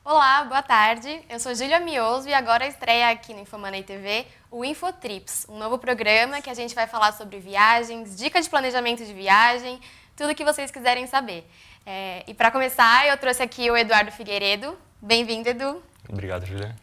Olá, boa tarde. Eu sou Júlia Mioso e agora estreia aqui no Infomoney TV o Infotrips, um novo programa que a gente vai falar sobre viagens, dicas de planejamento de viagem, tudo que vocês quiserem saber. E para começar, eu trouxe aqui o Eduardo Figueiredo. Bem-vindo, Edu. Obrigado, Júlia.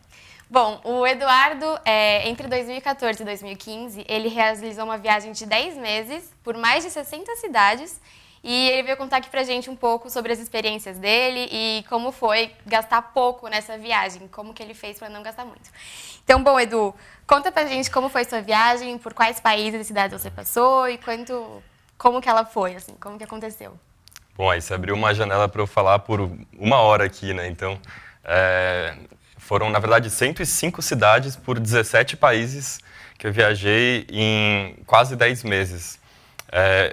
Bom, o Eduardo, entre 2014 e 2015, ele realizou uma viagem de 10 meses por mais de 60 cidades. E ele veio contar aqui pra gente um pouco sobre as experiências dele e como foi gastar pouco nessa viagem, como que ele fez para não gastar muito. Então, bom, Edu, conta pra gente como foi sua viagem, por quais países e cidades você passou e como que ela foi, assim, como que aconteceu. Bom, aí você abriu uma janela para eu falar por 1 hora aqui, né? Então, foram, na verdade, 105 cidades por 17 países que eu viajei em quase 10 meses.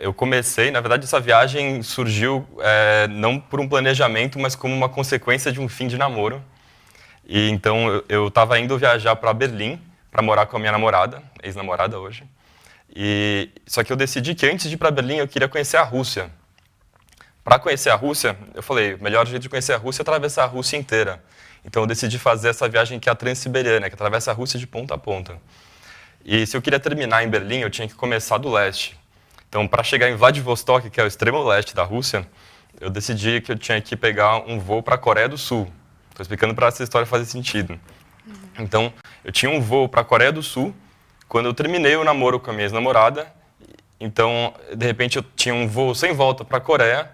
Eu comecei, na verdade, essa viagem surgiu não por um planejamento, mas como uma consequência de um fim de namoro. E então eu estava indo viajar para Berlim para morar com a minha namorada, ex-namorada hoje. Só que eu decidi que antes de ir para Berlim eu queria conhecer a Rússia. Para conhecer a Rússia, eu falei, o melhor jeito de conhecer a Rússia é atravessar a Rússia inteira. Então eu decidi fazer essa viagem que é a Transiberiana, que atravessa a Rússia de ponta a ponta. E se eu queria terminar em Berlim, eu tinha que começar do leste. Então, para chegar em Vladivostok, que é o extremo leste da Rússia, eu decidi que eu tinha que pegar um voo para a Coreia do Sul. Estou explicando para essa história fazer sentido. Então, eu tinha um voo para a Coreia do Sul. Quando eu terminei o namoro com a minha ex-namorada, então, de repente, eu tinha um voo sem volta para a Coreia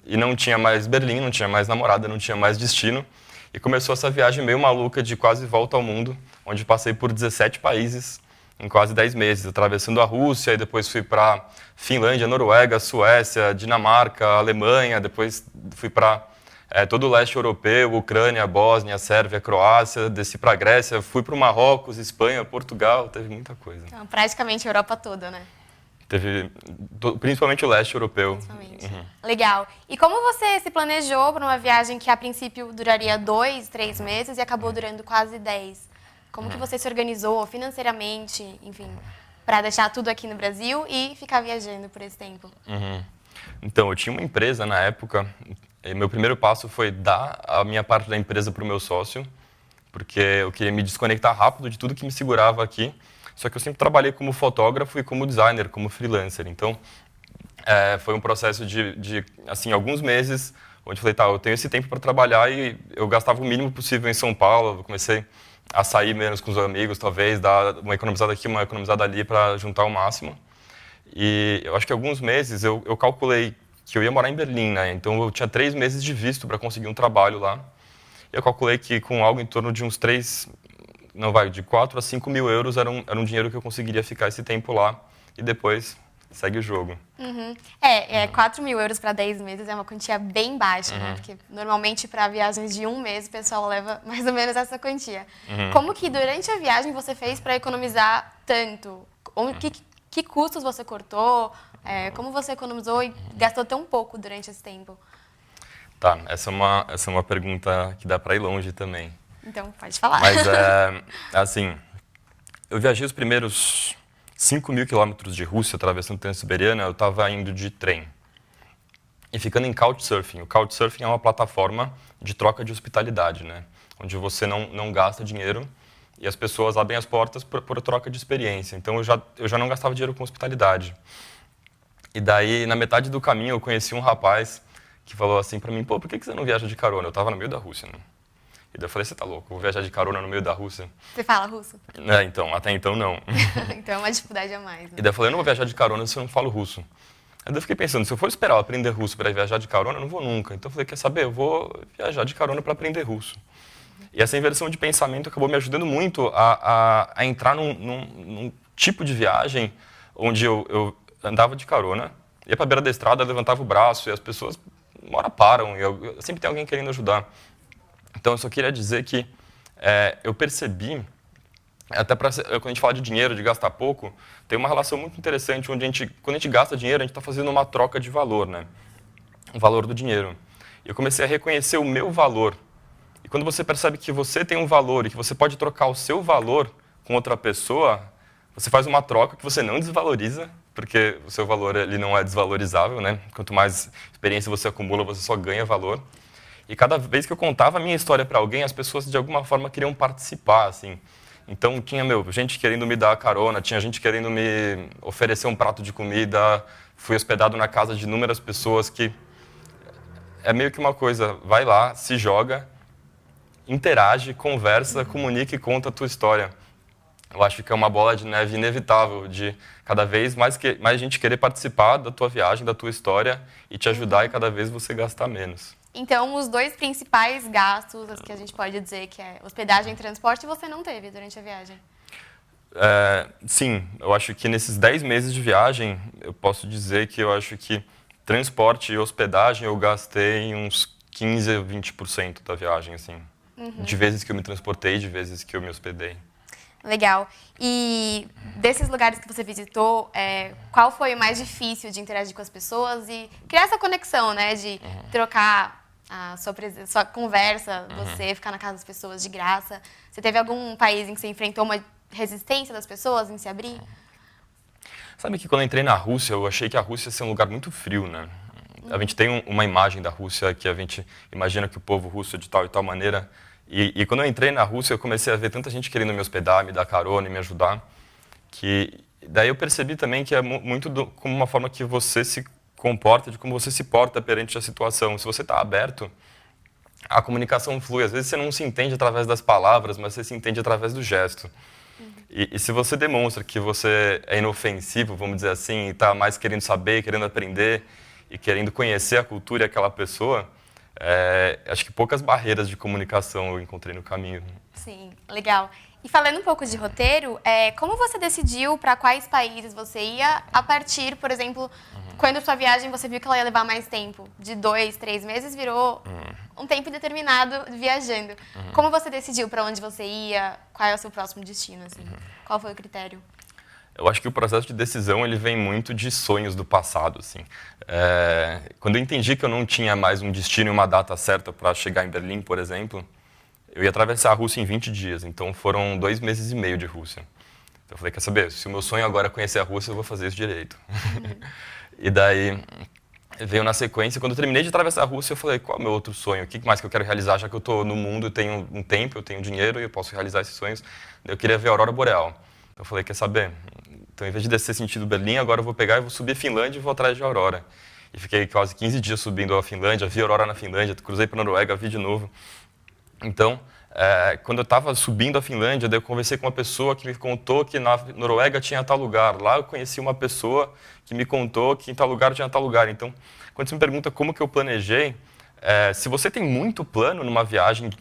e não tinha mais Berlim, não tinha mais namorada, não tinha mais destino. E começou essa viagem meio maluca de quase volta ao mundo, onde passei por 17 países em quase 10 meses, atravessando a Rússia, e depois fui para Finlândia, Noruega, Suécia, Dinamarca, Alemanha, depois fui para todo o leste europeu, Ucrânia, Bósnia, Sérvia, Croácia, desci para a Grécia, fui para o Marrocos, Espanha, Portugal, teve muita coisa. Então, praticamente a Europa toda, né? Teve principalmente o leste europeu. Uhum. Legal. E como você se planejou para uma viagem que a princípio duraria 2, 3 meses e acabou durando quase 10? Como que você se organizou financeiramente, enfim, para deixar tudo aqui no Brasil e ficar viajando por esse tempo? Então, eu tinha uma empresa na época, e meu primeiro passo foi dar a minha parte da empresa para o meu sócio, porque eu queria me desconectar rápido de tudo que me segurava aqui. Só que eu sempre trabalhei como fotógrafo e como designer, como freelancer. Então, foi um processo de assim, alguns meses, onde eu falei, tá, eu tenho esse tempo para trabalhar e eu gastava o mínimo possível em São Paulo. Eu comecei a sair menos com os amigos, talvez, dar uma economizada aqui, uma economizada ali para juntar o máximo. E eu acho que alguns meses eu calculei que eu ia morar em Berlim, né? Então eu tinha 3 meses de visto para conseguir um trabalho lá. Eu calculei que com algo em torno de uns de 4 a 5 mil euros era um dinheiro que eu conseguiria ficar esse tempo lá e depois segue o jogo. 4 mil euros para 10 meses é uma quantia bem baixa, né? Porque normalmente para viagens de 1 mês o pessoal leva mais ou menos essa quantia. Como que durante a viagem você fez para economizar tanto? Que custos você cortou? Como você economizou e gastou tão pouco durante esse tempo? Tá, essa é uma pergunta que dá para ir longe também. Então, pode falar. Mas, assim, eu viajei os primeiros 5.000 quilômetros de Rússia, atravessando a Transiberiana, eu estava indo de trem. E ficando em Couchsurfing. O Couchsurfing é uma plataforma de troca de hospitalidade, né? Onde você não gasta dinheiro e as pessoas abrem as portas por troca de experiência. Então, eu já não gastava dinheiro com hospitalidade. E daí, na metade do caminho, eu conheci um rapaz que falou assim para mim, pô, por que você não viaja de carona? Eu estava no meio da Rússia, né? E daí eu falei, você tá louco, vou viajar de carona no meio da Rússia? Você fala russo? Então, até então não. Então é uma dificuldade a mais, né? E daí eu falei, eu não vou viajar de carona se eu não falo russo. Aí daí eu fiquei pensando, se eu for esperar eu aprender russo para viajar de carona, eu não vou nunca. Então eu falei, quer saber, eu vou viajar de carona para aprender russo. E essa inversão de pensamento acabou me ajudando muito a entrar num tipo de viagem onde eu andava de carona, ia para a beira da estrada, levantava o braço e as pessoas uma hora param, e sempre tem alguém querendo ajudar. Então, eu só queria dizer que eu percebi, até quando a gente fala de dinheiro, de gastar pouco, tem uma relação muito interessante, onde quando a gente gasta dinheiro, a gente está fazendo uma troca de valor, né? O valor do dinheiro. E eu comecei a reconhecer o meu valor. E quando você percebe que você tem um valor e que você pode trocar o seu valor com outra pessoa, você faz uma troca que você não desvaloriza, porque o seu valor ele não é desvalorizável, né? Quanto mais experiência você acumula, você só ganha valor. E cada vez que eu contava a minha história para alguém, as pessoas de alguma forma queriam participar, assim. Então tinha, gente querendo me dar carona, tinha gente querendo me oferecer um prato de comida. Fui hospedado na casa de inúmeras pessoas que é meio que uma coisa, vai lá, se joga, interage, conversa, comunica e conta a tua história. Eu acho que é uma bola de neve inevitável de cada vez mais gente querer participar da tua viagem, da tua história e te ajudar e cada vez você gastar menos. Então, os dois principais gastos, as que a gente pode dizer que é hospedagem e transporte, você não teve durante a viagem? Sim, eu acho que nesses 10 meses de viagem, eu posso dizer que eu acho que transporte e hospedagem eu gastei uns 15 a 20% da viagem, assim. De vezes que eu me transportei, de vezes que eu me hospedei. Legal. E desses lugares que você visitou, qual foi o mais difícil de interagir com as pessoas e criar essa conexão, né? De trocar a sua conversa, você ficar na casa das pessoas de graça. Você teve algum país em que você enfrentou uma resistência das pessoas em se abrir? Sabe que quando eu entrei na Rússia, eu achei que a Rússia ia ser um lugar muito frio, né? A gente tem uma imagem da Rússia que a gente imagina que o povo russo é de tal e tal maneira. E quando eu entrei na Rússia, eu comecei a ver tanta gente querendo me hospedar, me dar carona e me ajudar, que daí eu percebi também que é muito como uma forma que você se comporta, de como você se porta perante a situação. Se você está aberto, a comunicação flui. Às vezes você não se entende através das palavras, mas você se entende através do gesto. E se você demonstra que você é inofensivo, vamos dizer assim, e está mais querendo saber, querendo aprender e querendo conhecer a cultura e aquela pessoa, acho que poucas barreiras de comunicação eu encontrei no caminho. Sim, legal. E falando um pouco de roteiro, como você decidiu para quais países você ia a partir, por exemplo, quando sua viagem você viu que ela ia levar mais tempo? De 2, 3 meses virou um tempo determinado viajando. Como você decidiu para onde você ia? Qual é o seu próximo destino? Assim? Qual foi o critério? Eu acho que o processo de decisão ele vem muito de sonhos do passado, assim. Quando eu entendi que eu não tinha mais um destino e uma data certa para chegar em Berlim, por exemplo, eu ia atravessar a Rússia em 20 dias, então foram 2 meses e meio de Rússia. Então eu falei, quer saber, se o meu sonho agora é conhecer a Rússia, eu vou fazer isso direito. E daí veio na sequência, quando eu terminei de atravessar a Rússia, eu falei, qual é o meu outro sonho? O que mais que eu quero realizar, já que eu estou no mundo, eu tenho um tempo, eu tenho dinheiro e eu posso realizar esses sonhos. Eu queria ver a Aurora Boreal. Eu falei, quer saber? Então, em vez de descer sentido Berlim, agora eu vou pegar e vou subir a Finlândia e vou atrás de Aurora. E fiquei quase 15 dias subindo a Finlândia, vi a Aurora na Finlândia, cruzei para a Noruega, vi de novo. Então, quando eu estava subindo a Finlândia, daí eu conversei com uma pessoa que me contou que na Noruega tinha tal lugar. Lá eu conheci uma pessoa que me contou que em tal lugar tinha tal lugar. Então, quando você me pergunta como que eu planejei, se você tem muito plano numa viagem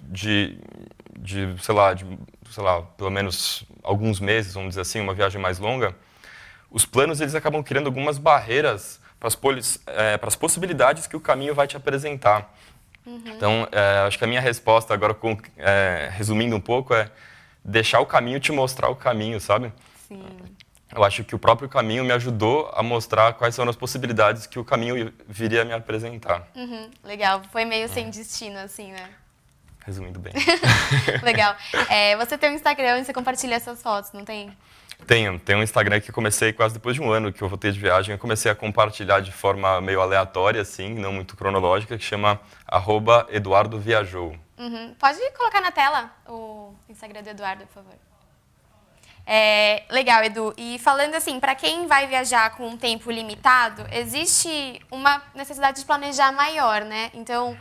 sei lá, pelo menos alguns meses, vamos dizer assim, uma viagem mais longa, os planos eles acabam criando algumas barreiras para as possibilidades que o caminho vai te apresentar. Então, acho que a minha resposta agora, resumindo um pouco, é deixar o caminho te mostrar o caminho, sabe? Sim. Eu acho que o próprio caminho me ajudou a mostrar quais são as possibilidades que o caminho viria a me apresentar. Legal, foi meio sem destino, assim, né? Resumindo bem. Legal. Você tem um Instagram onde você compartilha essas fotos, não tem? Tenho um Instagram que eu comecei quase depois de um ano que eu voltei de viagem. Eu comecei a compartilhar de forma meio aleatória, assim, não muito cronológica, que chama @EduardoViajou. Pode colocar na tela o Instagram do Eduardo, por favor. Legal, Edu. E falando assim, para quem vai viajar com um tempo limitado, existe uma necessidade de planejar maior, né? Então,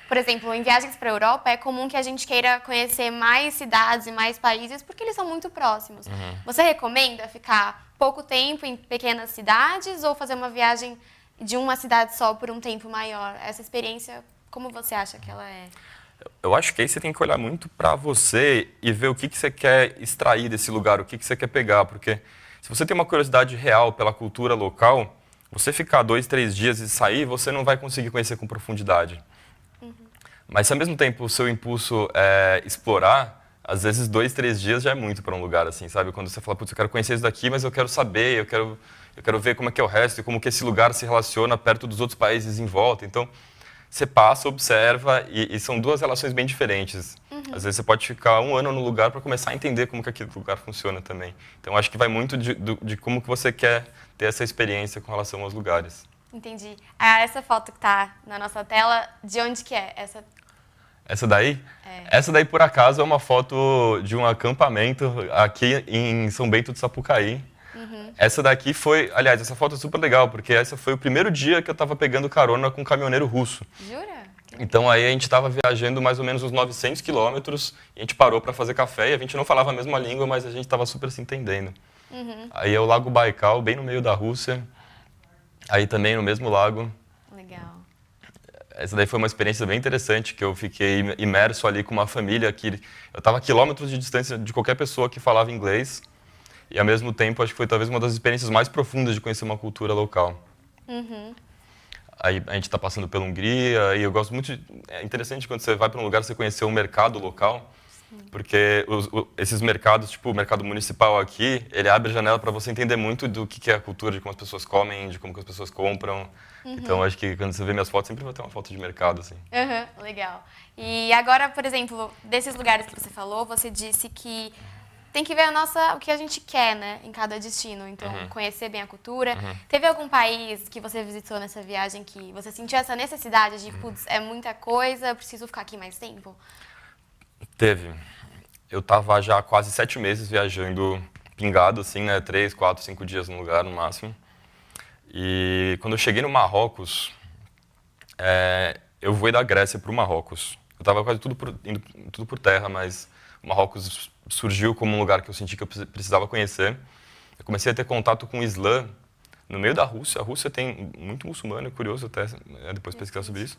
por exemplo, em viagens para a Europa, é comum que a gente queira conhecer mais cidades e mais países porque eles são muito próximos. Você recomenda ficar pouco tempo em pequenas cidades ou fazer uma viagem de uma cidade só por um tempo maior? Essa experiência, como você acha que ela é? Eu acho que aí você tem que olhar muito para você e ver o que você quer extrair desse lugar, o que você quer pegar. Porque se você tem uma curiosidade real pela cultura local, você ficar 2, 3 dias e sair, você não vai conseguir conhecer com profundidade. Mas se ao mesmo tempo o seu impulso é explorar, às vezes 2, 3 dias já é muito para um lugar assim, sabe? Quando você fala, putz, eu quero conhecer isso daqui, mas eu quero saber, eu quero ver como é que é o resto e como que esse lugar se relaciona perto dos outros países em volta. Então, você passa, observa e são duas relações bem diferentes. Às vezes você pode ficar um ano no lugar para começar a entender como que aquele lugar funciona também. Então, acho que vai muito de como que você quer ter essa experiência com relação aos lugares. Entendi. Essa foto que está na nossa tela, de onde que é? Essa daí? Essa daí, por acaso, é uma foto de um acampamento aqui em São Bento do Sapucaí. Essa daqui foi... Aliás, essa foto é super legal, porque essa foi o primeiro dia que eu estava pegando carona com um caminhoneiro russo. Jura? Então aí a gente estava viajando mais ou menos uns 900 quilômetros, e a gente parou para fazer café, e a gente não falava a mesma língua, mas a gente estava super se entendendo. Aí é o Lago Baikal, bem no meio da Rússia. Aí também no mesmo lago. Legal. Essa daí foi uma experiência bem interessante, que eu fiquei imerso ali com uma família que eu estava a quilômetros de distância de qualquer pessoa que falava inglês. E ao mesmo tempo, acho que foi talvez uma das experiências mais profundas de conhecer uma cultura local. Aí a gente está passando pela Hungria, e eu gosto muito é interessante quando você vai para um lugar você conhecer um mercado local, porque esses mercados, tipo o mercado municipal aqui, ele abre a janela para você entender muito do que é a cultura, de como as pessoas comem, de como que as pessoas compram. Então acho que quando você vê minhas fotos, sempre vai ter uma foto de mercado, assim. Legal. E agora, por exemplo, desses lugares que você falou, você disse que tem que ver o que a gente quer, né, em cada destino. Então, conhecer bem a cultura. Teve algum país que você visitou nessa viagem que você sentiu essa necessidade de, putz, é muita coisa, eu preciso ficar aqui mais tempo? Teve. Eu estava já há quase 7 meses viajando pingado, assim, né, 3, 4, 5 dias no lugar, no máximo. E quando eu cheguei no Marrocos, eu voei da Grécia para o Marrocos. Eu estava quase indo tudo por terra, mas o Marrocos surgiu como um lugar que eu senti que eu precisava conhecer. Eu comecei a ter contato com o Islã no meio da Rússia. A Rússia tem muito muçulmano, é curioso até depois pesquisar sobre isso.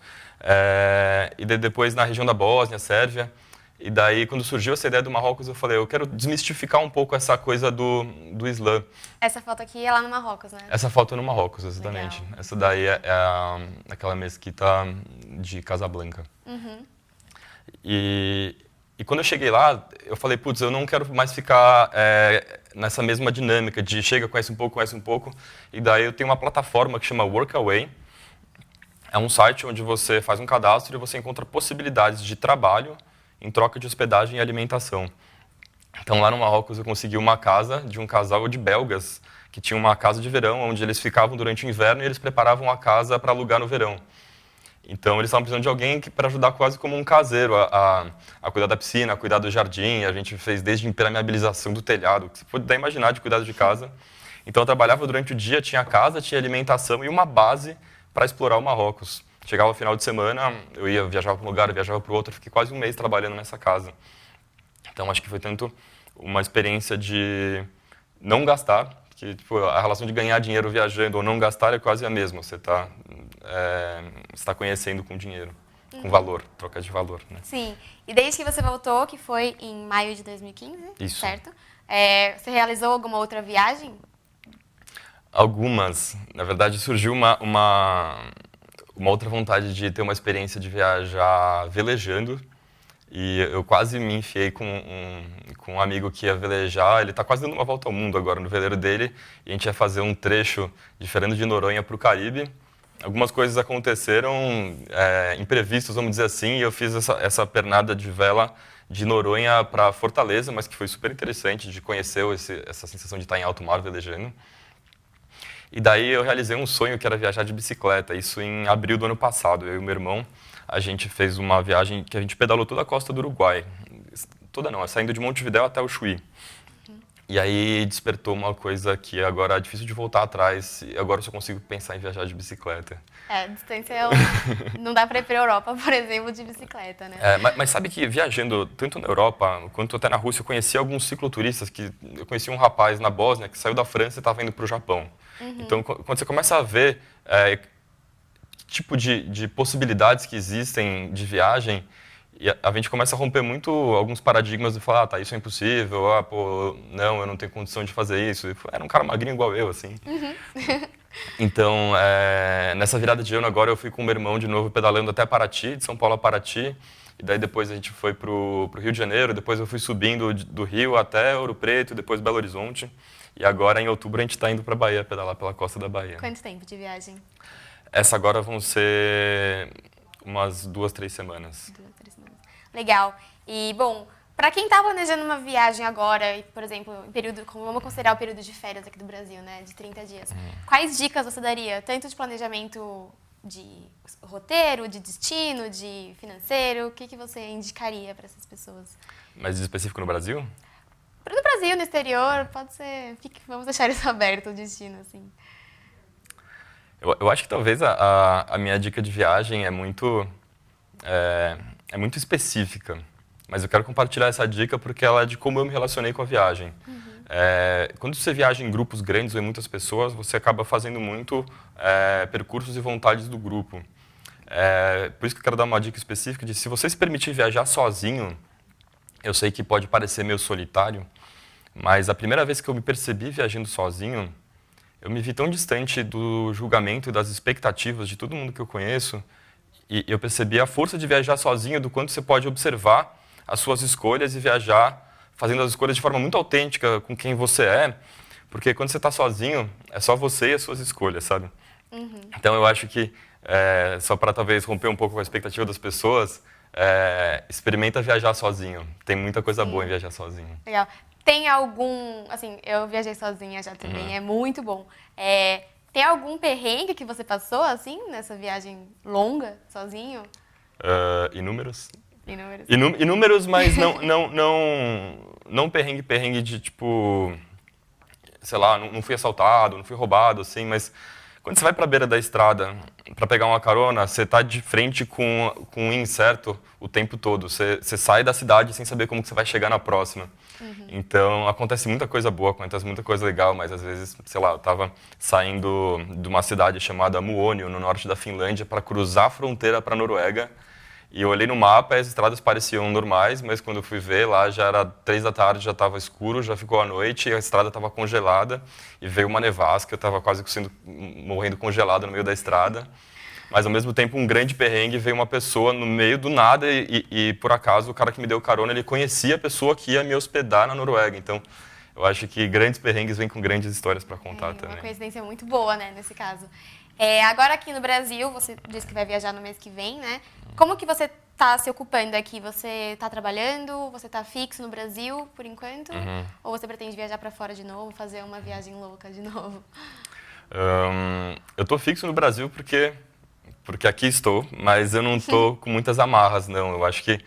E depois na região da Bósnia, Sérvia. E daí, quando surgiu essa ideia do Marrocos, eu falei, eu quero desmistificar um pouco essa coisa do Islã. Essa foto aqui é lá no Marrocos, né? Essa foto é no Marrocos, exatamente. Legal. Essa daí é aquela mesquita de Casablanca. E quando eu cheguei lá, eu falei, putz, eu não quero mais ficar nessa mesma dinâmica de chega, conhece um pouco. E daí eu tenho uma plataforma que chama Workaway. É um site onde você faz um cadastro e você encontra possibilidades de trabalho em troca de hospedagem e alimentação. Então lá no Marrocos eu consegui uma casa de um casal de belgas que tinha uma casa de verão onde eles ficavam durante o inverno e eles preparavam a casa para alugar no verão. Então, eles estavam precisando de alguém para ajudar quase como um caseiro a cuidar da piscina, a cuidar do jardim. A gente fez desde impermeabilização do telhado, que você pode até imaginar de cuidado de casa. Então, eu trabalhava durante o dia, tinha casa, tinha alimentação e uma base para explorar o Marrocos. Chegava no final de semana, eu viajava para um lugar, viajava para o outro, fiquei quase um mês trabalhando nessa casa. Então, acho que foi tanto uma experiência de não gastar, que tipo, a relação de ganhar dinheiro viajando ou não gastar é quase a mesma. Você está conhecendo com dinheiro, com valor, troca de valor, né? Sim. E desde que você voltou, que foi em maio de 2015, Isso. certo? Você realizou alguma outra viagem? Algumas. Na verdade, surgiu uma outra vontade de ter uma experiência de viajar velejando. E eu quase me enfiei com um amigo que ia velejar. Ele está quase dando uma volta ao mundo agora no veleiro dele. E a gente ia fazer um trecho de Fernando de Noronha para o Caribe. Algumas coisas aconteceram imprevistas, vamos dizer assim, e eu fiz essa pernada de vela de Noronha para Fortaleza, mas que foi super interessante de conhecer essa sensação de estar em alto mar velejando. E daí eu realizei um sonho que era viajar de bicicleta, isso em abril do ano passado. Eu e meu irmão, a gente fez uma viagem que a gente pedalou toda a costa do Uruguai. Toda não, saindo de Montevidéu até o Chuí. E aí despertou uma coisa que agora é difícil de voltar atrás, e agora eu só consigo pensar em viajar de bicicleta. Distância não dá para ir para a Europa, por exemplo, de bicicleta, né? Mas sabe que viajando tanto na Europa quanto até na Rússia, eu conheci alguns cicloturistas, eu conheci um rapaz na Bósnia que saiu da França e estava indo para o Japão. Então, quando você começa a ver que tipo de possibilidades que existem de viagem, e a gente começa a romper muito alguns paradigmas de falar, tá, isso é impossível, pô, não, eu não tenho condição de fazer isso. Era um cara magrinho igual eu, assim. Então, nessa virada de ano agora, eu fui com o meu irmão de novo pedalando até Paraty, de São Paulo a Paraty. E daí depois a gente foi pro Rio de Janeiro, depois eu fui subindo do Rio até Ouro Preto, depois Belo Horizonte. E agora, em outubro, a gente está indo para a Bahia, pedalar pela costa da Bahia. Quanto tempo de viagem? Essa agora vão ser umas 2, 3 semanas. 2, 3 semanas. Legal. E, bom, para quem está planejando uma viagem agora, por exemplo, vamos considerar o período de férias aqui do Brasil, né, de 30 dias, quais dicas você daria, tanto de planejamento de roteiro, de destino, de financeiro? O que você indicaria para essas pessoas? Mais específico no Brasil? No Brasil, no exterior, pode ser... Vamos deixar isso aberto, o destino, assim. Eu acho que talvez a minha dica de viagem é muito específica, mas eu quero compartilhar essa dica porque ela é de como eu me relacionei com a viagem. Quando você viaja em grupos grandes ou em muitas pessoas, você acaba fazendo muito percursos e vontades do grupo. Por isso que eu quero dar uma dica específica de se você se permitir viajar sozinho, eu sei que pode parecer meio solitário, mas a primeira vez que eu me percebi viajando sozinho, eu me vi tão distante do julgamento e das expectativas de todo mundo que eu conheço, e eu percebi a força de viajar sozinho, do quanto você pode observar as suas escolhas e viajar fazendo as escolhas de forma muito autêntica com quem você é, porque quando você está sozinho, é só você e as suas escolhas, sabe? Então eu acho que, só para talvez romper um pouco com a expectativa das pessoas, experimenta viajar sozinho. Tem muita coisa boa em viajar sozinho. Legal. Tem algum... Assim, eu viajei sozinha já também, é muito bom. Tem algum perrengue que você passou, assim, nessa viagem longa, sozinho? Inúmeros. Inúmeros. Inúmeros, mas não perrengue de, tipo... Sei lá, não fui assaltado, não fui roubado, assim, mas... Quando você vai para a beira da estrada para pegar uma carona, você está de frente com um incerto o tempo todo. Você sai da cidade sem saber como que você vai chegar na próxima. Então, acontece muita coisa boa, acontece muita coisa legal, mas às vezes, sei lá, eu estava saindo de uma cidade chamada Muonio, no norte da Finlândia, para cruzar a fronteira para a Noruega. E eu olhei no mapa e as estradas pareciam normais, mas quando eu fui ver, lá já era 3 da tarde, já estava escuro, já ficou a noite e a estrada estava congelada. E veio uma nevasca, eu estava quase morrendo congelado no meio da estrada. Mas, ao mesmo tempo, um grande perrengue, veio uma pessoa no meio do nada e por acaso, o cara que me deu carona, ele conhecia a pessoa que ia me hospedar na Noruega. Então, eu acho que grandes perrengues vêm com grandes histórias para contar também. Uma coincidência muito boa, né, nesse caso. Agora aqui no Brasil, você disse que vai viajar no mês que vem, né? Como que você está se ocupando aqui? Você está trabalhando? Você está fixo no Brasil, por enquanto? Ou você pretende viajar para fora de novo, fazer uma viagem louca de novo? Eu estou fixo no Brasil porque aqui estou, mas eu não estou com muitas amarras, não. Eu acho que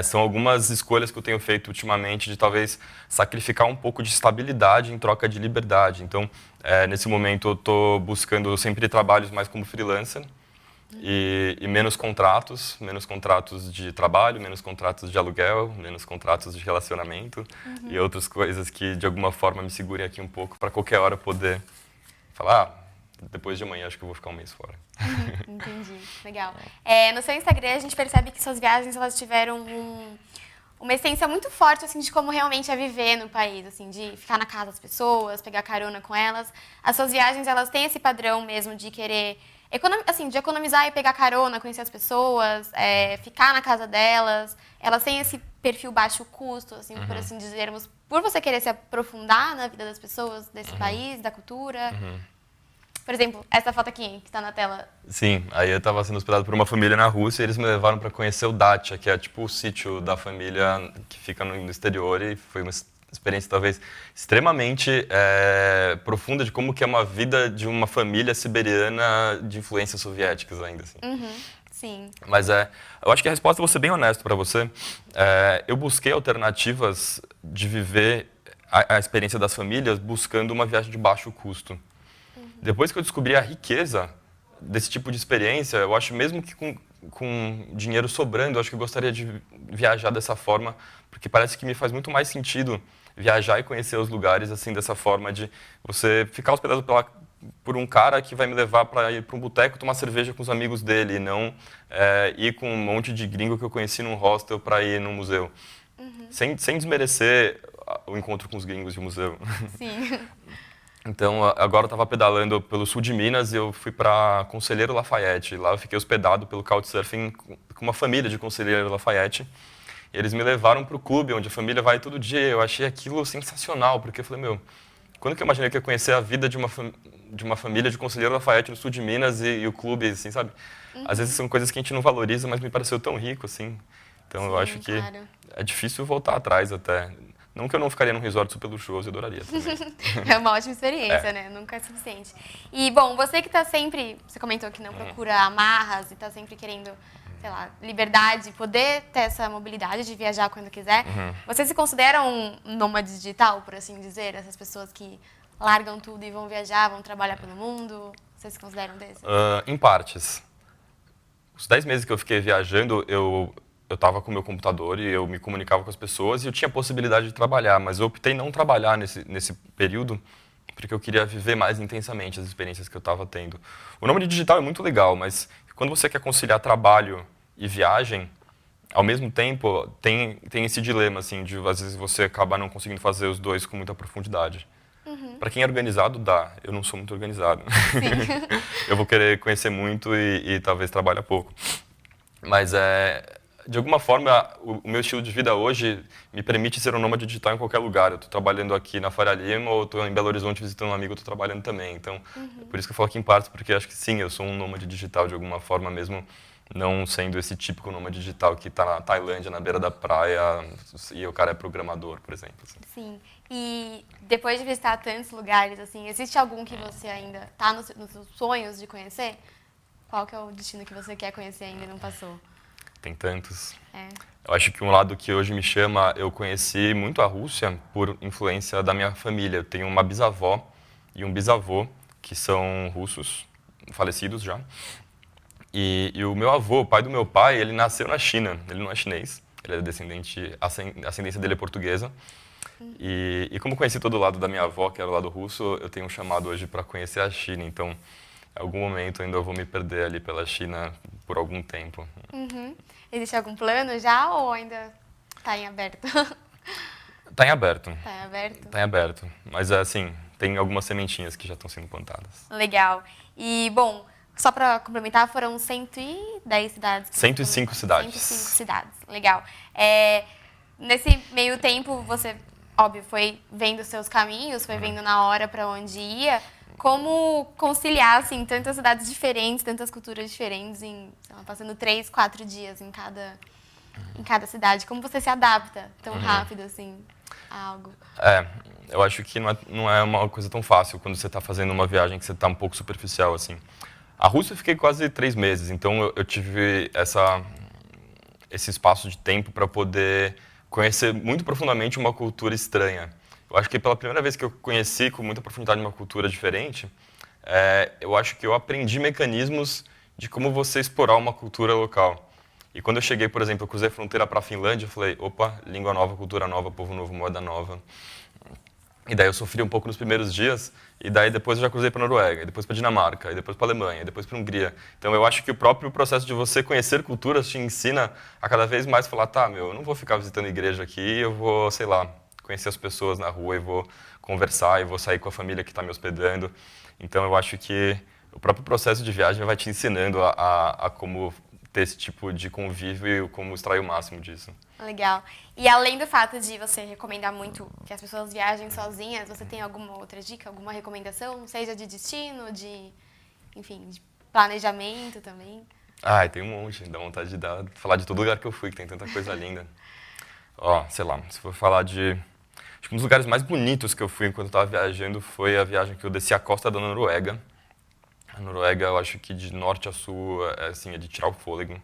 são algumas escolhas que eu tenho feito ultimamente de talvez sacrificar um pouco de estabilidade em troca de liberdade. Então, nesse momento, eu estou buscando sempre trabalhos mais como freelancer e menos contratos de trabalho, menos contratos de aluguel, menos contratos de relacionamento e outras coisas que, de alguma forma, me segurem aqui um pouco para qualquer hora poder falar, depois de amanhã acho que eu vou ficar um mês fora. Entendi, legal. No seu Instagram a gente percebe que suas viagens elas tiveram uma essência muito forte assim de como realmente é viver no país, assim, de ficar na casa das pessoas, pegar carona com elas. As suas viagens elas têm esse padrão mesmo de querer de economizar e pegar carona, conhecer as pessoas, ficar na casa delas. Elas têm esse perfil baixo custo, assim, por assim dizermos, por você querer se aprofundar na vida das pessoas desse país, da cultura. Por exemplo, essa foto aqui, que está na tela. Sim, aí eu estava sendo hospedado por uma família na Rússia e eles me levaram para conhecer o Dacha, que é tipo o sítio da família que fica no exterior, e foi uma experiência talvez extremamente profunda de como que é uma vida de uma família siberiana de influências soviéticas ainda. Assim. Sim. Mas eu acho que a resposta, vou ser bem honesto para você, eu busquei alternativas de viver a experiência das famílias buscando uma viagem de baixo custo. Depois que eu descobri a riqueza desse tipo de experiência, eu acho mesmo que com dinheiro sobrando, eu acho que eu gostaria de viajar dessa forma, porque parece que me faz muito mais sentido viajar e conhecer os lugares assim dessa forma de você ficar hospedado por um cara que vai me levar para ir para um boteco tomar cerveja com os amigos dele, e não ir com um monte de gringo que eu conheci num hostel para ir num museu. Sem desmerecer o encontro com os gringos de museu. Sim. Então, agora eu estava pedalando pelo sul de Minas e eu fui para Conselheiro Lafayette. Lá eu fiquei hospedado pelo Couchsurfing com uma família de Conselheiro Lafayette. E eles me levaram para o clube, onde a família vai todo dia. Eu achei aquilo sensacional, porque eu falei, quando que eu imaginei que eu ia conhecer a vida de uma família de Conselheiro Lafayette no sul de Minas e o clube, assim, sabe? Às vezes são coisas que a gente não valoriza, mas me pareceu tão rico, assim. Então, eu acho que é difícil voltar atrás até. Não que eu não ficaria num resort super luxuoso, eu adoraria também. É uma ótima experiência, né? Nunca é suficiente. E, bom, você que está sempre... Você comentou que não procura amarras e está sempre querendo, sei lá, liberdade, poder ter essa mobilidade de viajar quando quiser. Você se considera um nômade digital, por assim dizer? Essas pessoas que largam tudo e vão viajar, vão trabalhar pelo mundo? Vocês se consideram desses? Em partes. Os 10 meses que eu fiquei viajando, eu estava com o meu computador e eu me comunicava com as pessoas e eu tinha a possibilidade de trabalhar, mas eu optei não trabalhar nesse período porque eu queria viver mais intensamente as experiências que eu estava tendo. O nômade digital é muito legal, mas quando você quer conciliar trabalho e viagem, ao mesmo tempo, tem esse dilema, assim, de às vezes você acabar não conseguindo fazer os dois com muita profundidade. Para quem é organizado, dá. Eu não sou muito organizado. Eu vou querer conhecer muito e talvez trabalhar pouco. Mas, de alguma forma, o meu estilo de vida hoje me permite ser um nômade digital em qualquer lugar. Eu estou trabalhando aqui na Faria Lima ou estou em Belo Horizonte visitando um amigo, eu estou trabalhando também. Então, é por isso que eu falo aqui em partes, porque acho que sim, eu sou um nômade digital de alguma forma mesmo, não sendo esse típico nômade digital que está na Tailândia, na beira da praia, e o cara é programador, por exemplo. Assim. Sim. E depois de visitar tantos lugares, assim, existe algum que você ainda está nos seus sonhos de conhecer? Qual que é o destino que você quer conhecer e ainda não passou? Tem tantos. É. Eu acho que um lado que hoje me chama, eu conheci muito a Rússia por influência da minha família. Eu tenho uma bisavó e um bisavô que são russos, falecidos já. E o meu avô, o pai do meu pai, ele nasceu na China. Ele não é chinês, ele é descendente, a ascendência dele é portuguesa. E como conheci todo o lado da minha avó, que era o lado russo, eu tenho um chamado hoje para conhecer a China. Então, em algum momento ainda eu vou me perder ali pela China por algum tempo. Existe algum plano já ou ainda está em aberto? Está em aberto. Está em aberto? Está em aberto. Mas, assim, tem algumas sementinhas que já estão sendo plantadas. Legal. E, bom, só para complementar, foram 110 cidades? 105 cidades. 105 cidades. Legal. Nesse meio tempo, você, óbvio, foi vendo seus caminhos, foi vendo na hora para onde ia. Como conciliar, assim, tantas cidades diferentes, tantas culturas diferentes, sei lá, passando 3, 4 dias em cada cidade? Como você se adapta tão rápido, assim, a algo? Eu acho que não é uma coisa tão fácil quando você está fazendo uma viagem que você está um pouco superficial, assim. A Rússia eu fiquei quase 3 meses, então eu tive esse espaço de tempo para poder conhecer muito profundamente uma cultura estranha. Eu acho que pela primeira vez que eu conheci com muita profundidade uma cultura diferente, eu acho que eu aprendi mecanismos de como você explorar uma cultura local. E quando eu cheguei, por exemplo, eu cruzei a fronteira para a Finlândia, eu falei, opa, língua nova, cultura nova, povo novo, moeda nova. E daí eu sofri um pouco nos primeiros dias, e daí depois eu já cruzei para a Noruega, e depois para a Dinamarca, e depois para a Alemanha, e depois para a Hungria. Então eu acho que o próprio processo de você conhecer culturas te ensina a cada vez mais falar, tá, eu não vou ficar visitando igreja aqui, eu vou, sei lá, conhecer as pessoas na rua e vou conversar e vou sair com a família que está me hospedando. Então eu acho que o próprio processo de viagem vai te ensinando a como ter esse tipo de convívio e como extrair o máximo disso. Legal. E além do fato de você recomendar muito que as pessoas viajem sozinhas, você tem alguma outra dica, alguma recomendação, seja de destino, enfim, de planejamento também? Tem um monte, dá vontade de falar de todo lugar que eu fui, que tem tanta coisa linda. Sei lá, se for falar acho que um dos lugares mais bonitos que eu fui enquanto eu estava viajando foi a viagem que eu desci a costa da Noruega. A Noruega, eu acho que de norte a sul, é de tirar o fôlego.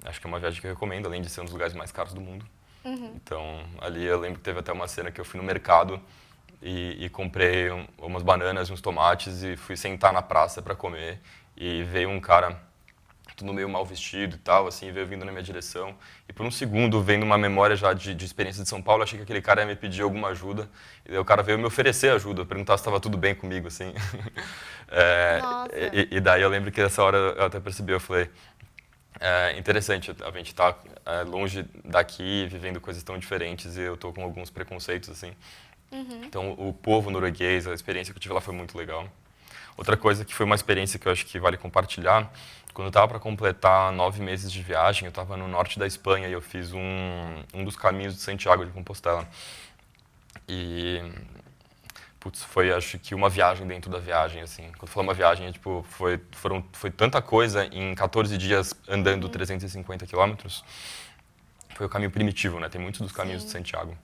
Acho que é uma viagem que eu recomendo, além de ser um dos lugares mais caros do mundo. Então, ali eu lembro que teve até uma cena que eu fui no mercado e comprei umas bananas e uns tomates e fui sentar na praça para comer. E veio um cara, tudo meio mal vestido e tal, assim, veio vindo na minha direção. E por um segundo, vendo uma memória já de experiência de São Paulo, achei que aquele cara ia me pedir alguma ajuda. E daí o cara veio me oferecer ajuda, perguntar se estava tudo bem comigo, assim. E daí eu lembro que nessa hora eu até percebi, eu falei, interessante, a gente está longe daqui, vivendo coisas tão diferentes e eu estou com alguns preconceitos, assim. Então, o povo norueguês, a experiência que eu tive lá foi muito legal. Outra coisa que foi uma experiência que eu acho que vale compartilhar, quando eu estava para completar 9 meses de viagem, eu estava no norte da Espanha e eu fiz um dos caminhos de Santiago de Compostela. E, foi, acho que, uma viagem dentro da viagem, assim. Quando eu falo uma viagem, foi tanta coisa em 14 dias andando 350 quilômetros. Foi o caminho primitivo, né? Tem muitos dos caminhos de Santiago.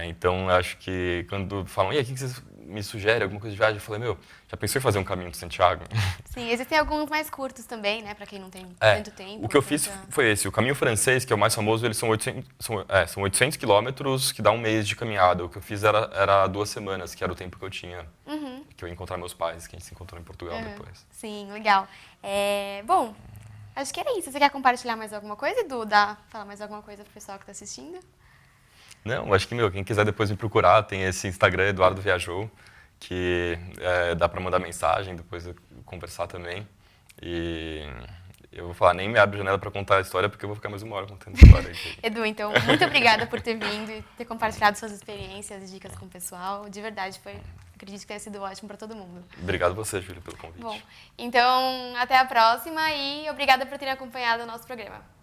Então, eu acho que quando falam, e aí, o que vocês me sugerem, alguma coisa de viagem? Eu falei, meu, já pensou em fazer um caminho de Santiago? Sim, existem alguns mais curtos também, né? Pra quem não tem tanto tempo. O que eu fiz foi esse. O caminho francês, que é o mais famoso, eles são 800 quilômetros, que dá um mês de caminhada. O que eu fiz era 2 semanas, que era o tempo que eu tinha. Que eu ia encontrar meus pais, que a gente se encontrou em Portugal depois. Sim, legal. Bom, acho que era isso. Você quer compartilhar mais alguma coisa, Edu? Falar mais alguma coisa pro pessoal que está assistindo? Não, acho que, quem quiser depois me procurar, tem esse Instagram, Eduardo Viajou, que dá para mandar mensagem, depois conversar também. E eu vou falar, nem me abre a janela para contar a história, porque eu vou ficar mais 1 hora contando a história aqui. Edu, então, muito obrigada por ter vindo e ter compartilhado suas experiências e dicas com o pessoal. De verdade, acredito que tenha sido ótimo para todo mundo. Obrigado a você, Júlia, pelo convite. Bom, então, até a próxima e obrigada por terem acompanhado o nosso programa.